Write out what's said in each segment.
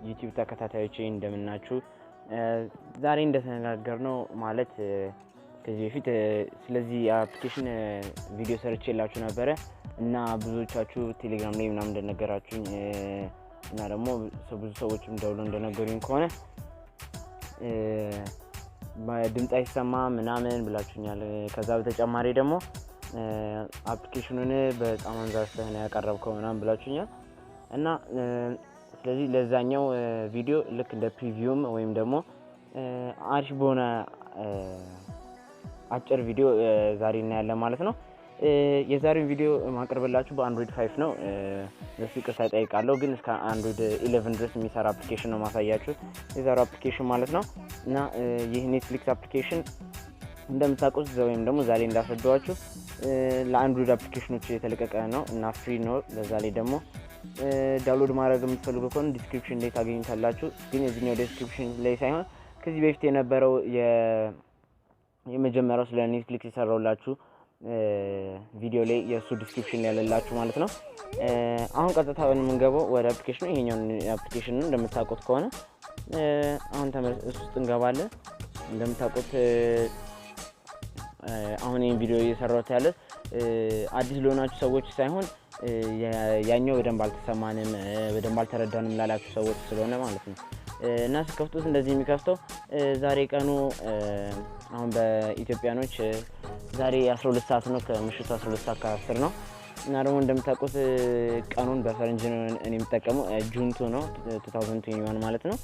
የዩቲዩብ ተከታታዮቼ እንደምናችሁ ዛሬ እንደተነጋገርነው ማለት ከዚህ በፊት ስለዚህ አፕሊኬሽን ቪዲዮ ሰርቼላችሁ ነበር እና ብዙዎቻችሁ ቴሌግራም ላይ ምናምን እንደነገራችሁኝ እና ደግሞ ብዙ ሰዎችም ደውለው እንደነገሩኝ ከሆነ በድምጽ አይሰማ ምናምን ብላችሁኛል። ከዛ በተጨማሪ ደግሞ አፕሊኬሽኑን በጣም አንዛስተህ ነው ያቀረብከው ምናምን ብላችሁኛል እና ስለዚህ ለዛኛው ቪዲዮ ልክ እንደ ፕሪቪውም ወይም ደግሞ አሪፍ በሆነ አጭር ቪዲዮ ዛሬ እናያለን ማለት ነው። የዛሬው ቪዲዮ ማቀርብላችሁ በአንድሮይድ 5 ነው። ለሱ ይቅርታ እጠይቃለሁ፣ ግን እስከ አንድሮይድ 11 ድረስ የሚሰራ አፕሊኬሽን ነው ማሳያችሁ የዛሬው አፕሊኬሽን ማለት ነው። እና ይህ ኔትፍሊክስ አፕሊኬሽን እንደምታውቁት ወይም ደግሞ ዛሬ እንዳስረዳኋችሁ ለአንድሮይድ አፕሊኬሽኖች የተለቀቀ ነው እና ፍሪ ነው። ለዛ ላይ ደግሞ ዳውንሎድ ማድረግ የምትፈልጉ ከሆነ ዲስክሪፕሽን ላይ ታገኙታላችሁ። ግን የዚህኛው ዲስክሪፕሽን ላይ ሳይሆን ከዚህ በፊት የነበረው የመጀመሪያው ስለ ኔትፍሊክስ የሰራውላችሁ ቪዲዮ ላይ የሱ ዲስክሪፕሽን ላይ ያለላችሁ ማለት ነው። አሁን ቀጥታ የምንገባው ወደ አፕሊኬሽኑ ይሄኛው አፕሊኬሽን ነው። እንደምታውቁት ከሆነ አሁን ውስጥ እንገባለን። እንደምታውቁት አሁን ይሄን ቪዲዮ እየሰራሁት ያለ አዲስ ለሆናችሁ ሰዎች ሳይሆን ያኛው በደንብ አልተሰማንም በደንብ አልተረዳንም ላላችሁ ሰዎች ስለሆነ ማለት ነው። እና ስከፍቱት እንደዚህ የሚከፍተው ዛሬ ቀኑ አሁን በኢትዮጵያኖች ዛሬ 12 ሰዓት ነው፣ ከምሽቱ 12 ሰዓት ከ10 ነው። እና ደግሞ እንደምታውቁት ቀኑን በፈረንጅ ነው እኔ የምጠቀመው ጁን 2 ነው 2021 ማለት ነው።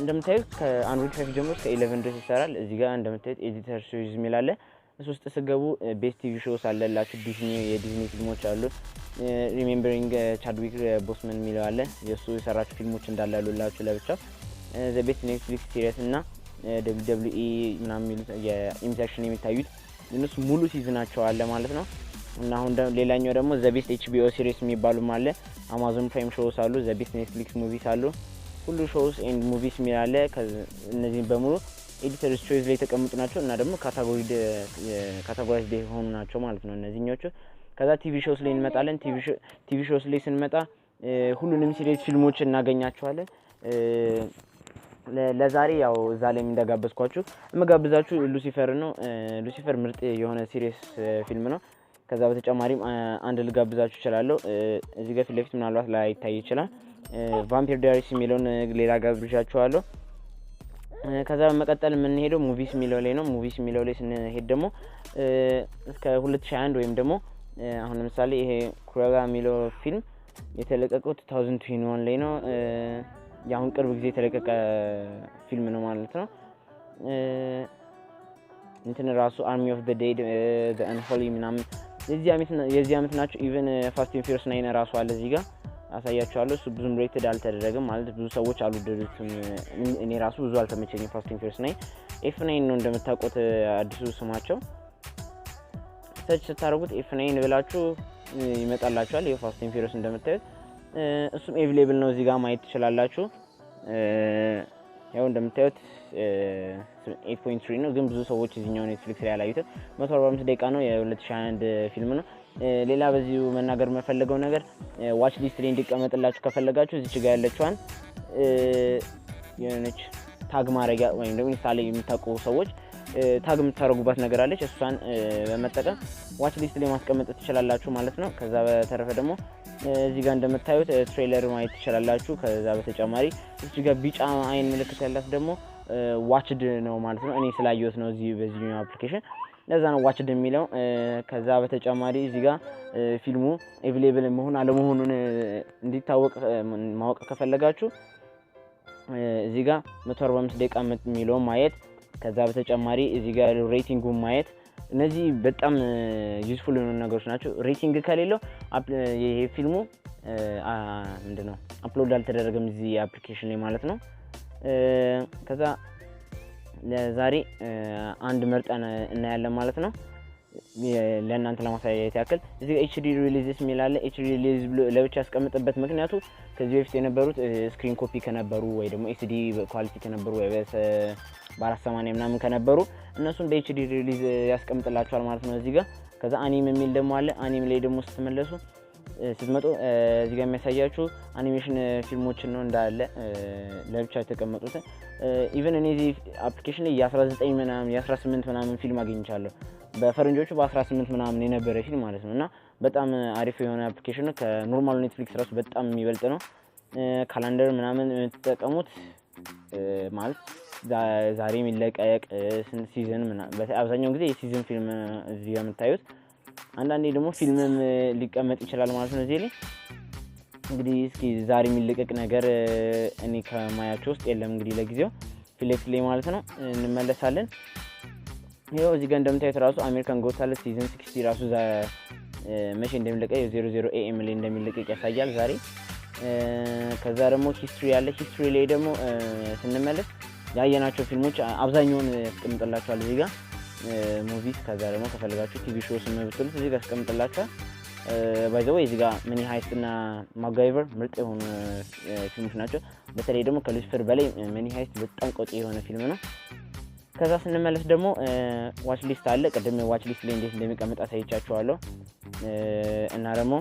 እንደምታዩት ከአንድሮይድ 5 ጀምሮ እስከ 11 ድረስ ይሰራል። እዚህ ጋር እንደምታዩት ኤዲተር ሲሪዝ የሚል አለ። እሱ ውስጥ ስገቡ ቤስት ቲቪ ሾውስ አለላችሁ። የዲዝኒ ፊልሞች አሉ። ሪሜምበሪንግ ቻድዊክ ቦስመን የሚለው አለ። የሱ የሰራችሁ ፊልሞች እንዳለ አሉላችሁ ለብቻው። ዘ ቤስት ኔትፍሊክስ ሲሪየስ እና WWE ምናምን የሚሉት የኢንተርሽን የሚታዩት እነሱ ሙሉ ሲዝናቸው አለ ማለት ነው። እና አሁን ሌላኛው ደግሞ ዘ ቤስት HBO ሲሪየስ የሚባሉም አለ። አማዞን ፕራይም ሾውስ አሉ። ዘ ቤስት ኔትፍሊክስ ሙቪስ አሉ። ሁሉ ሾውስ ኤንድ ሙቪስ የሚል አለ። እነዚህ በሙሉ ኤዲተር ቾይስ ላይ የተቀመጡ ናቸው እና ደግሞ ካታጎራይዝድ የሆኑ ናቸው ማለት ነው እነዚህኞቹ። ከዛ ቲቪ ሾውስ ላይ እንመጣለን። ቲቪ ሾውስ ላይ ስንመጣ ሁሉንም ሲሪየስ ፊልሞች እናገኛቸዋለን። ለዛሬ ያው እዛ ላይ እንደጋበዝኳችሁ የምጋብዛችሁ ሉሲፈር ነው። ሉሲፈር ምርጥ የሆነ ሲሪየስ ፊልም ነው። ከዛ በተጨማሪም አንድ ልጋብዛችሁ እችላለሁ። እዚህ ጋር ፊት ለፊት ምናልባት ላይታይ ይችላል። ቫምፒር ዳይሪስ የሚለውን ሌላ ጋብዣችኋለሁ። ከዛ በመቀጠል የምንሄደው ሙቪስ የሚለው ላይ ነው። ሙቪስ የሚለው ላይ ስንሄድ ደግሞ እስከ 2021 ወይም ደግሞ አሁን ለምሳሌ ይሄ ኩራጋ የሚለው ፊልም የተለቀቀው 2021 ላይ ነው። ያሁን ቅርብ ጊዜ የተለቀቀ ፊልም ነው ማለት ነው። እንትን ራሱ አርሚ ኦፍ ዘ ዴድ ዘ አንሆሊ ምናምን የዚህ አመት ናቸው። ኢቭን ፋስት ኤንድ ፊውሪየስ 9 ራሱ አለ እዚህ ጋር አሳያችኋለሁ። እሱ ብዙም ሬትድ አልተደረገም ማለት ብዙ ሰዎች አልወደዱትም። እኔ ራሱ ብዙ አልተመቸኝም። ፋስት ኤንድ ፊውሪየስ 9 F9 ነው እንደምታውቁት አዲሱ ስማቸው። ሰርች ስታደርጉት F9 ብላችሁ ይመጣላችኋል። ይሄ ፋስት ኤንድ ፊውሪየስ እንደምታዩት እሱም አቬሌብል ነው እዚህ ጋር ማየት ትችላላችሁ። ያው እንደምታዩት 8.3 ነው፣ ግን ብዙ ሰዎች እዚህኛው ኔትፍሊክስ ላይ ያላዩት 145 ደቂቃ ነው። የ2021 ፊልም ነው። ሌላ በዚሁ መናገር የምፈልገው ነገር ዋች ሊስት ላይ እንዲቀመጥላችሁ ከፈለጋችሁ እዚች ጋር ያለችዋን የሆነች ታግ ማድረጊያ ወይም ደግሞ ምሳሌ የምታውቁ ሰዎች ታግ የምታደርጉባት ነገር አለች። እሷን በመጠቀም ዋች ሊስት ላይ ማስቀመጥ ትችላላችሁ ማለት ነው። ከዛ በተረፈ ደግሞ እዚህ ጋር እንደምታዩት ትሬለር ማየት ትችላላችሁ። ከዛ በተጨማሪ እዚህ ጋር ቢጫ አይን ምልክት ያላት ደግሞ ዋችድ ነው ማለት ነው። እኔ ስላየሁት ነው እዚህ በዚህኛው አፕሊኬሽን ለዛ ነው ዋችድ የሚለው። ከዛ በተጨማሪ እዚህ ጋር ፊልሙ አቬሌብል መሆን አለመሆኑን እንዲታወቅ ማወቅ ከፈለጋችሁ እዚህ ጋር 145 ደቂቃ የሚለው ማየት፣ ከዛ በተጨማሪ እዚህ ጋር ሬቲንጉን ማየት። እነዚህ በጣም ዩዝፉል የሆኑ ነገሮች ናቸው። ሬቲንግ ከሌለው ይሄ ፊልሙ ምንድነው አፕሎድ አልተደረገም እዚህ አፕሊኬሽን ላይ ማለት ነው። ከዛ ለዛሬ አንድ መርጠን እናያለን ማለት ነው። ለእናንተ ለማሳየት ያክል እዚህ ጋር ኤችዲ ሪሊዝስ የሚላለ ኤችዲ ሪሊዝ ለብቻ ያስቀምጥበት ምክንያቱ ከዚህ በፊት የነበሩት ስክሪን ኮፒ ከነበሩ ወይ ደግሞ ኤችዲ ኳሊቲ ከነበሩ ወይ በ480 ምናምን ከነበሩ እነሱን በኤችዲ ሪሊዝ ያስቀምጥላችኋል ማለት ነው እዚህ ጋር። ከዛ አኒም የሚል ደግሞ አለ። አኒም ላይ ደግሞ ስትመለሱ ስትመጡ እዚህ ጋር የሚያሳያችሁ አኒሜሽን ፊልሞችን ነው እንዳለ ለብቻ የተቀመጡት። ኢቭን እኔ እዚህ አፕሊኬሽን ላይ የ19 ምናምን የ18 ምናምን ፊልም አግኝቻለሁ። በፈረንጆቹ በ18 ምናምን የነበረ ፊልም ማለት ነው። እና በጣም አሪፍ የሆነ አፕሊኬሽን ነው። ከኖርማል ኔትፍሊክስ ራሱ በጣም የሚበልጥ ነው። ካላንደር ምናምን የምትጠቀሙት ማለት ዛሬ የሚለቀቅ ስንት ሲዝን ምናምን አብዛኛው ጊዜ የሲዝን ፊልም እዚህ ጋር የምታዩት። አንዳንዴ ደግሞ ፊልምም ሊቀመጥ ይችላል ማለት ነው እዚህ ላይ። እንግዲህ እስኪ ዛሬ የሚለቀቅ ነገር እኔ ከማያቸው ውስጥ የለም እንግዲህ ለጊዜው ፊሌክስ ላይ ማለት ነው። እንመለሳለን። ይኸው እዚህ ጋር እንደምታዩት ራሱ አሜሪካን ጎት ታለንት ሲዝን 60 ራሱ መቼ እንደሚለቀቅ 00 AM ላይ እንደሚለቀቅ ያሳያል ዛሬ። ከዛ ደግሞ ሂስትሪ ያለ ሂስትሪ ላይ ደግሞ ስንመለስ ያየናቸው ፊልሞች አብዛኛውን ያስቀምጥላችኋል እዚህ ጋር ሙቪስ። ከዛ ደግሞ ከፈለጋችሁ ቲቪ ሾውስ ብትሉት እዚህ ጋር ያስቀምጥላችኋል። ባይ ዘ ወይ እዚህ ጋር መኒ ሃይስት እና ማጋይቨር ምርጥ የሆኑ ፊልሞች ናቸው። በተለይ ደግሞ ከሉሲፈር በላይ መኒ ሃይስት በጣም ቆጪ የሆነ ፊልም ነው። ከዛ ስንመለስ ደግሞ ዋች ሊስት አለ። ቅድም ዋች ሊስት ላይ እንዴት እንደሚቀመጥ አሳይቻችኋለሁ። እና ደግሞ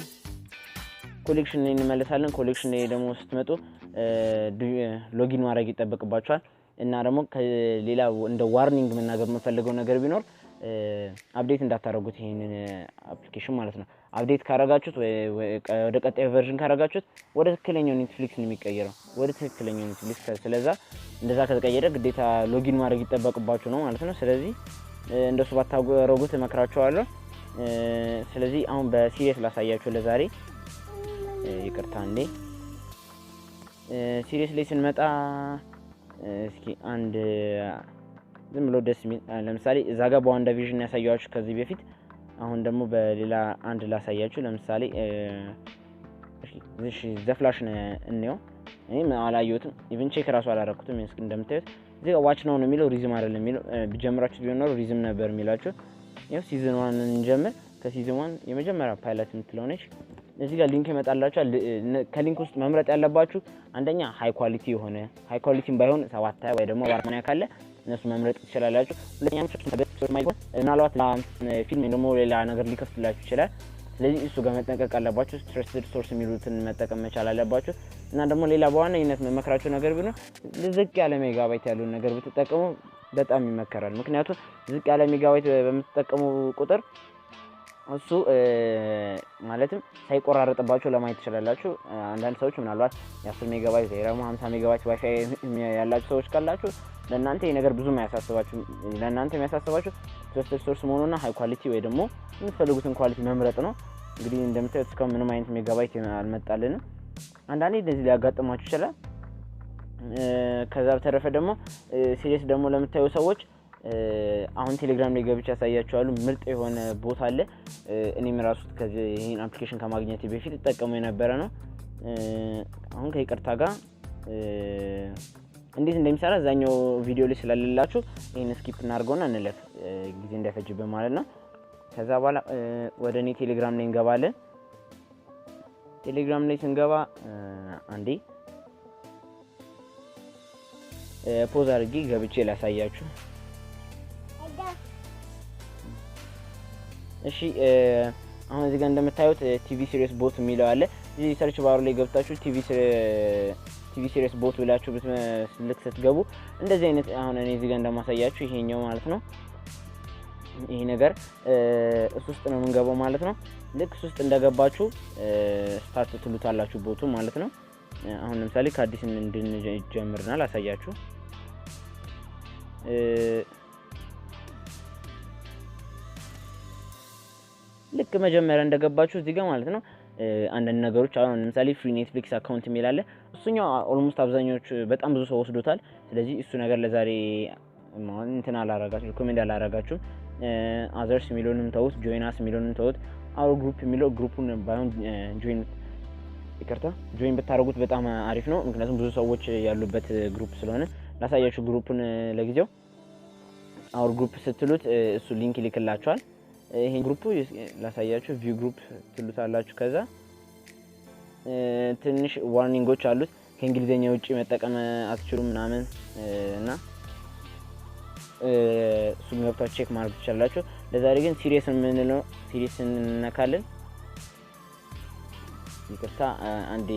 ኮሌክሽን ላይ እንመለሳለን። ኮሌክሽን ላይ ደግሞ ስትመጡ ሎጊን ማድረግ ይጠበቅባችኋል። እና ደግሞ ከሌላ እንደ ዋርኒንግ መናገር የምፈልገው ነገር ቢኖር አፕዴት እንዳታረጉት ይሄንን አፕሊኬሽን ማለት ነው። አፕዴት ካረጋችሁት ወደ ቀጣዩ ቨርዥን ካረጋችሁት ወደ ትክክለኛው ኔትፍሊክስ ነው የሚቀየረው፣ ወደ ትክክለኛው ኔትፍሊክስ። ስለዛ እንደዛ ከተቀየረ ግዴታ ሎጊን ማድረግ ይጠበቅባችሁ ነው ማለት ነው። ስለዚህ እንደሱ ባታረጉት እመክራችኋለሁ። ስለዚህ አሁን በሲሪየስ ላሳያችሁ ለዛሬ። ይቅርታ እንዴ ሲሪየስ ላይ ስንመጣ እስኪ አንድ ዝም ብሎ ደስ የሚል ለምሳሌ እዛ ጋር በዋንዳ ቪዥን ያሳያችሁ ከዚህ በፊት። አሁን ደግሞ በሌላ አንድ ላሳያችሁ። ለምሳሌ እሺ ዘፍላሽ እንየው። እኔም አላየሁትም፣ ኢቭን ቼክ ራሱ አላረኩትም። እስኪ እንደምታዩት እዚህ ጋር ዋች ነው የሚለው ሪዝም አይደለም የሚለው። ቢጀምራችሁ ቢሆን ኖሮ ሪዝም ነበር የሚላችሁ። ይኸው ሲዝን 1 እንጀምር። ከሲዝን 1 የመጀመሪያ ፓይለት የምትለው ነች። እዚህ ጋር ሊንክ ይመጣላችኋል። ከሊንክ ውስጥ መምረጥ ያለባችሁ አንደኛ ሃይ ኳሊቲ የሆነ ሃይ ኳሊቲም ባይሆን 7 ወይ ደግሞ 40 ካለ እነሱ መምረጥ ትችላላችሁ። ሁለተኛ ምናልባት ፊልም ደግሞ ሌላ ነገር ሊከፍትላችሁ ይችላል። ስለዚህ እሱ ጋር መጠንቀቅ አለባችሁ። ትረስትድ ሶርስ የሚሉትን መጠቀም መቻል አለባችሁ። እና ደግሞ ሌላ በዋነኝነት መመክራችሁ ነገር ቢኖር ዝቅ ያለ ሜጋባይት ያለውን ነገር ብትጠቀሙ በጣም ይመከራል። ምክንያቱም ዝቅ ያለ ሜጋባይት በምትጠቀሙ ቁጥር እሱ ማለትም ሳይቆራረጥባችሁ ለማየት ትችላላችሁ። አንዳንድ ሰዎች ምናልባት የ10 ሜጋባይት ወይ ደግሞ 50 ሜጋባይት ዋይፋይ ያላችሁ ሰዎች ካላችሁ ለእናንተ ይሄ ነገር ብዙም አያሳስባችሁ። ለእናንተ የሚያሳስባችሁ ትረስትድ ሶርስ መሆኑና ሃይ ኳሊቲ ወይ ደግሞ የምትፈልጉትን ኳሊቲ መምረጥ ነው። እንግዲህ እንደምታዩት እስካሁን ምንም አይነት ሜጋባይት አልመጣልንም። አንዳንዴ እንደዚህ ሊያጋጥማችሁ ይችላል። ከዛ በተረፈ ደግሞ ሲሪየስ ደግሞ ለምታዩ ሰዎች አሁን ቴሌግራም ላይ ገብቼ ያሳያችኋለሁ። ምርጥ የሆነ ቦታ አለ። እኔም ራሱ ከዚህ ይሄን አፕሊኬሽን ከማግኘቴ በፊት ተጠቀሙ የነበረ ነው። አሁን ከይቅርታ ጋር እንዴት እንደሚሰራ እዛኛው ቪዲዮ ላይ ስላልላችሁ ይሄን ስኪፕ እናድርገውና እንለፍ፣ ጊዜ እንዳይፈጅብን ማለት ነው። ከዛ በኋላ ወደ እኔ ቴሌግራም ላይ እንገባለን። ቴሌግራም ላይ ስንገባ አንዴ ፖዝ አድርጌ ገብቼ ላሳያችሁ። እሺ አሁን እዚህ ጋር እንደምታዩት ቲቪ ሲሪየስ ቦት የሚለው አለ። እዚህ ሰርች ባሩ ላይ ገብታችሁ ቲቪ ሲሪየስ ቦት ብላችሁ ልክ ስትገቡ እንደዚህ አይነት አሁን እኔ እዚህ ጋር እንደማሳያችሁ ይሄኛው ማለት ነው። ይሄ ነገር እሱ ውስጥ ነው የምንገባው ማለት ነው። ልክ እሱ ውስጥ እንደገባችሁ ስታርት ትሉታላችሁ ቦቱ ማለት ነው። አሁን ለምሳሌ ከአዲስ እንድንጀምርና ላሳያችሁ። ልክ መጀመሪያ እንደገባችሁ እዚህ ጋር ማለት ነው አንዳንድ ነገሮች አሁን ለምሳሌ ፍሪ ኔትፍሊክስ አካውንት የሚል አለ። እሱኛው ኦልሞስት አብዛኞቹ በጣም ብዙ ሰው ወስዶታል። ስለዚህ እሱ ነገር ለዛሬ እንትን አላረጋችሁ ሪኮሜንድ አላረጋችሁም። አዘርስ የሚለውንም ተውት፣ ጆይናስ የሚለውንም ተውት። አውር ግሩፕ የሚለው ግሩፑን ባይሆን ጆይን ብታረጉት በጣም አሪፍ ነው። ምክንያቱም ብዙ ሰዎች ያሉበት ግሩፕ ስለሆነ ላሳያችሁ። ግሩፑን ለጊዜው አውር ግሩፕ ስትሉት እሱ ሊንክ ይልክላችኋል። ይሄን ግሩፕ ላሳያችሁ። ቪው ግሩፕ ትሉታላችሁ። ከዛ ትንሽ ዋርኒንጎች አሉት። ከእንግሊዘኛ ውጪ መጠቀም አትችሉም ምናምን እና እሱን ገብታችሁ ቼክ ማድረግ ትችላላችሁ። ለዛሬ ግን ሲሪየስ የምንለው ሲሪየስ እንነካለን። ይቅርታ አንዴ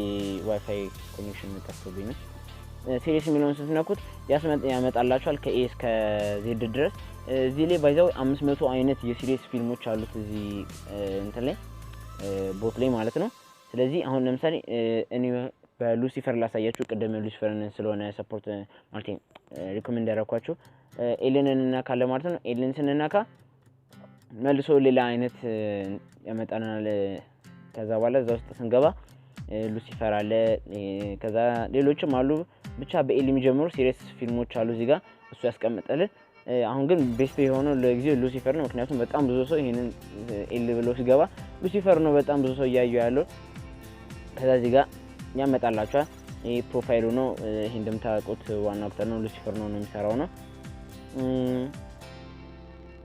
ዋይፋይ ኮኔክሽን ጠፍቶብኝ ነው። ሲሪየስ የሚለውን ስትነኩት ያመጣላችኋል ከኤ እስከ ዜድ ድረስ። እዚህ ላይ ባይዛው 500 አይነት የሲሪየስ ፊልሞች አሉት እዚህ እንትን ላይ ቦት ላይ ማለት ነው። ስለዚህ አሁን ለምሳሌ እኔ በሉሲፈር ላሳያችሁ። ቅድም ሉሲፈርን ስለሆነ ሰፖርት ማለት ሪኮመንድ ያደረኳችሁ ኤሊንን እናካለ ማለት ነው። ኤሊን ስንነካ መልሶ ሌላ አይነት ያመጣናል። ከዛ በኋላ እዛ ውስጥ ስንገባ ሉሲፈር አለ፣ ከዛ ሌሎችም አሉ። ብቻ በኤሊ የሚጀምሩ ሲሪየስ ፊልሞች አሉ እዚህ ጋር እሱ ያስቀምጠልን። አሁን ግን ቤስት የሆነው ለጊዜው ሉሲፈር ነው። ምክንያቱም በጣም ብዙ ሰው ይሄንን ኤሊ ብሎ ሲገባ ሉሲፈር ነው በጣም ብዙ ሰው እያየው ያለው። ከዛ እዚህ ጋር ያመጣላችኋል። ይሄ ፕሮፋይሉ ነው። ይሄ እንደምታውቁት ዋናው አክተር ነው፣ ሉሲፈር ነው የሚሰራው ነው።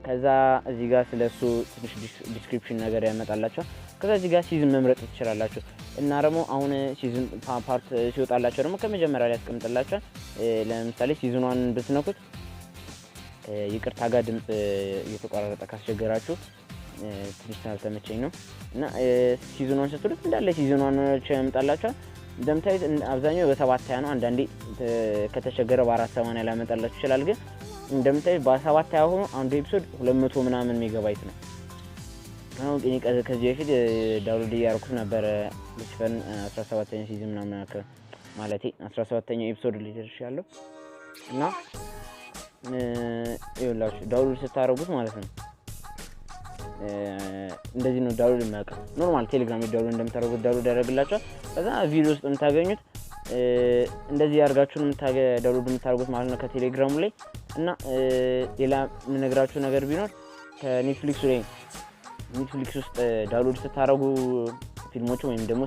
ከዛ እዚህ ጋር ስለሱ ትንሽ ዲስክሪፕሽን ነገር ያመጣላችኋል። ከዛ እዚህ ጋር ሲዝን መምረጥ ትችላላችሁ እና ደግሞ አሁን ሲዝን ፓርት ሲወጣላችሁ ደግሞ ከመጀመሪያ ላይ ያስቀምጥላችኋል። ለምሳሌ ሲዝን 1 ብትነኩት ይቅርታ ጋር ድምጽ እየተቋረጠ ካስቸገራችሁ ትንሽ ተመቸኝ ነው እና ሲዝን 1 ስትሉት እንዳለ ሲዝን 1 ያመጣላችኋል። እንደምታዩት አብዛኛው በ720 ነው። አንዳንዴ ከተቸገረ በ480 ላመጣላችሁ ይችላል። ግን እንደምታዩት በ720 ሆኖ አንዱ ኤፒሶድ 200 ምናምን ሜጋባይት ነው። አሁን እኔ ከዚህ በፊት ዳውንሎድ ያደረኩት ነበር ሉሲፈርን 17ኛ ሲዝን ምናምን ማለቴ 17ኛው ኤፒሶድ ላይ ደርሻለሁ እና ይኸውላችሁ ዳውንሎድ ስታደርጉት ማለት ነው እንደዚህ ነው ዳውንሎድ የሚያደርገው። ኖርማል ቴሌግራም ዳውንሎድ እንደምታደርጉት ዳውንሎድ ያደርግላችኋል። ከዛ ቪዲዮ ውስጥ የምታገኙት እንደዚህ ያርጋችሁ ነው ዳውንሎድ የምታደርጉት ማለት ነው ከቴሌግራሙ ላይ። እና ሌላ የምነግራችሁ ነገር ቢኖር ከኔትፍሊክስ ላይ ኔትፍሊክስ ውስጥ ዳውንሎድ ስታደርጉ ፊልሞችን ወይም ደግሞ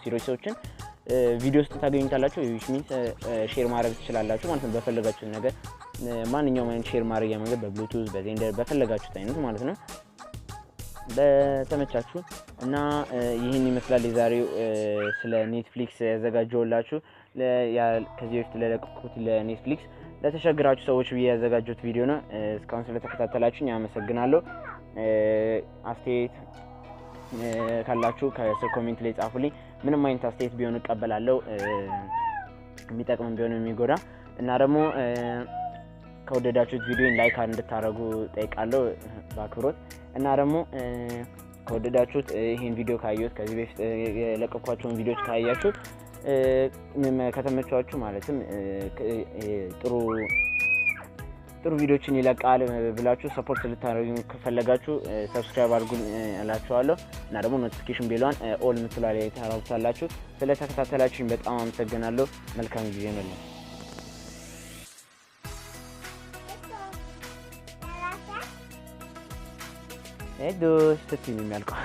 ሲሪሶችን ቪዲዮ ውስጥ ታገኙታላችሁ። which means ሼር ማድረግ ትችላላችሁ ማለት ነው በፈለጋችሁት ነገር። ማንኛውም አይነት ሼር ማድረጊያ መንገድ በብሉቱዝ በዜንደር በፈለጋችሁት አይነት ማለት ነው በተመቻችሁ። እና ይህን ይመስላል የዛሬው ስለ ኔትፍሊክስ ያዘጋጀሁላችሁ። ከዚህ በፊት ለለቀቁት ለኔትፍሊክስ ለተቸገራችሁ ሰዎች ብዬ ያዘጋጀሁት ቪዲዮ ነው። እስካሁን ስለተከታተላችሁኝ አመሰግናለሁ። አስተያየት ካላችሁ ከስር ኮሜንት ላይ ጻፉልኝ። ምንም አይነት አስተያየት ቢሆን እቀበላለሁ፣ የሚጠቅም ቢሆን የሚጎዳ። እና ደግሞ ከወደዳችሁት ቪዲዮን ላይክ እንድታደርጉ ጠይቃለሁ በአክብሮት። እና ደግሞ ከወደዳችሁት ይሄን ቪዲዮ ካያችሁት ከዚህ በፊት የለቀኳቸውን ቪዲዮዎች ካያችሁት ከተመቻችሁ ማለትም ጥሩ ቪዲዮችን ይለቃል ብላችሁ ሰፖርት ልታደርጉ ከፈለጋችሁ ሰብስክራይብ አድርጉኝ እላችኋለሁ። እና ደግሞ ኖቲፊኬሽን ቤሏን ኦል ምትሏ ላይ ታደርጉታላችሁ። ስለተከታተላችሁኝ በጣም አመሰግናለሁ። መልካም ጊዜ ነው። ሄዶ ስትይ የሚያልቀው